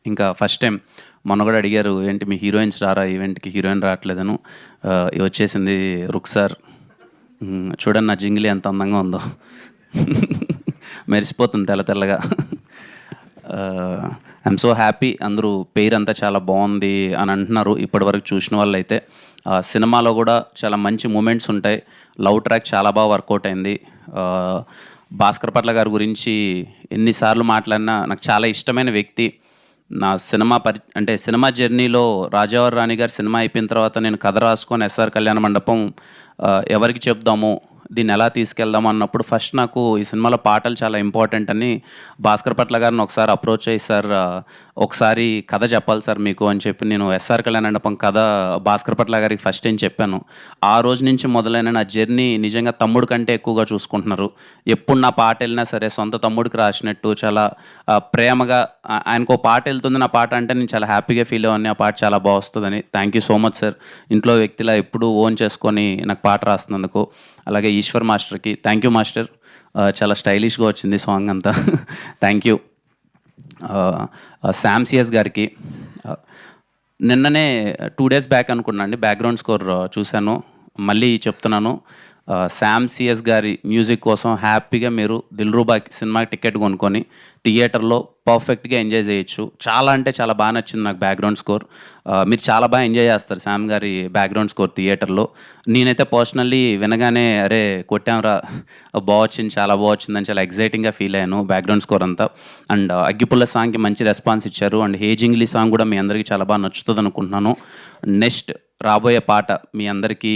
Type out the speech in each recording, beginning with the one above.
ఇంకా first time మొన్న కూడా అడిగారు, ఏంటి మీ హీరోయిన్స్ రారా ఈవెంట్కి, హీరోయిన్ రావట్లేదను. వచ్చేసింది రుక్సార్. చూడండి నా జింగిలి ఎంత అందంగా ఉందో, మెరిసిపోతుంది తెల్ల తెల్లగా. I'm so happy. అందరూ పేరు అంతా చాలా బాగుంది అని అంటున్నారు ఇప్పటివరకు చూసిన వాళ్ళు అయితే. సినిమాలో కూడా చాలా మంచి మూమెంట్స్ ఉంటాయి. లవ్ ట్రాక్ చాలా బాగా వర్కౌట్ అయింది. భాస్కర్ పట్ల గారి గురించి ఎన్నిసార్లు మాట్లాడినా నాకు చాలా ఇష్టమైన వ్యక్తి. నా సినిమా జర్నీలో రాజావారి రాణి గారి సినిమా అయిపోయిన తర్వాత నేను కథ రాసుకొని ఎస్ఆర్ కళ్యాణ మండపం ఎవరికి చెప్దాము, దీన్ని ఎలా తీసుకెళ్దాము అన్నప్పుడు ఫస్ట్ నాకు ఈ సినిమాలో పాటలు చాలా ఇంపార్టెంట్ అని భాస్కర్ పట్ల గారిని ఒకసారి అప్రోచ్ అయ్యి, సార్ ఒకసారి కథ చెప్పాలి సార్ మీకు అని చెప్పి నేను ఎస్ఆర్ కళ్యాణ మండపం కథ భాస్కర్ పట్ల గారికి ఫస్ట్ ఏం చెప్పాను. ఆ రోజు నుంచి మొదలైన నా జర్నీ నిజంగా తమ్ముడు కంటే ఎక్కువగా చూసుకుంటున్నారు. ఎప్పుడు నా పాట వెళ్ళినా సరే సొంత తమ్ముడికి రాసినట్టు చాలా ప్రేమగా, ఆయనకు పాట వెళ్తుంది నా పాట అంటే నేను చాలా హ్యాపీగా ఫీల్ అవ్వని, ఆ పాట చాలా బాగా వస్తుందని. Thank you so much sir. ఇంట్లో వ్యక్తిలా ఎప్పుడూ ఓన్ చేసుకొని నాకు పాట రాస్తున్నందుకు. అలాగే ఈశ్వర్ మాస్టర్కి థ్యాంక్ యూ మాస్టర్. చాలా స్టైలిష్గా వచ్చింది సాంగ్ అంతా. Thank you. శామ్ సిఎస్ గారికి నిన్ననే 2 days బ్యాక్ అనుకున్నాను అండి, బ్యాక్గ్రౌండ్ స్కోర్ చూశాను, మళ్ళీ చెప్తున్నాను. శామ్ సిఎస్ గారి మ్యూజిక్ కోసం హ్యాపీగా మీరు దిల్రూబా సినిమాకి టికెట్ కొనుక్కొని థియేటర్లో పర్ఫెక్ట్గా ఎంజాయ్ చేయొచ్చు. చాలా అంటే చాలా బాగా నచ్చింది నాకు బ్యాక్గ్రౌండ్ స్కోర్. మీరు చాలా బాగా ఎంజాయ్ చేస్తారు శామ్ గారి బ్యాక్గ్రౌండ్ స్కోర్ థియేటర్లో. నేనైతే పర్సనల్లీ వినగానే అరే కొట్టాంరా, బాగా వచ్చింది, చాలా బాగా వచ్చిందని చాలా ఎగ్జైటింగ్గా ఫీల్ అయ్యాను బ్యాక్గ్రౌండ్ స్కోర్ అంతా. అండ్ అగ్గిపుల్ల సాంగ్కి మంచి రెస్పాన్స్ ఇచ్చారు. అండ్ హేజింగ్లీ సాంగ్ కూడా మీ అందరికీ చాలా బాగా నచ్చుతుంది అనుకుంటున్నాను. నెక్స్ట్ రాబోయే పాట మీ అందరికీ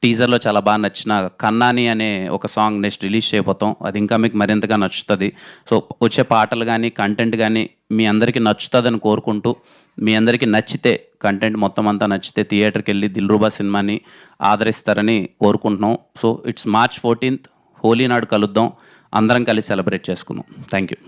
టీజర్లో చాలా బాగా నచ్చిన కన్నాని అనే ఒక సాంగ్ నెక్స్ట్ రిలీజ్ చేయబోతాం. అది ఇంకా మీకు మరింతగా నచ్చుతుంది. సో వచ్చే పాటలు కానీ కంటెంట్ కానీ మీ అందరికీ నచ్చుతుందని కోరుకుంటూ, మీ అందరికీ నచ్చితే కంటెంట్ మొత్తం అంతా నచ్చితే థియేటర్కి వెళ్ళి దిల్రూబా సినిమాని ఆదరిస్తారని కోరుకుంటున్నాం. So it's March 14th, Holi నాడు కలుద్దాం, అందరం కలిసి సెలబ్రేట్ చేసుకుందాం. Thank you.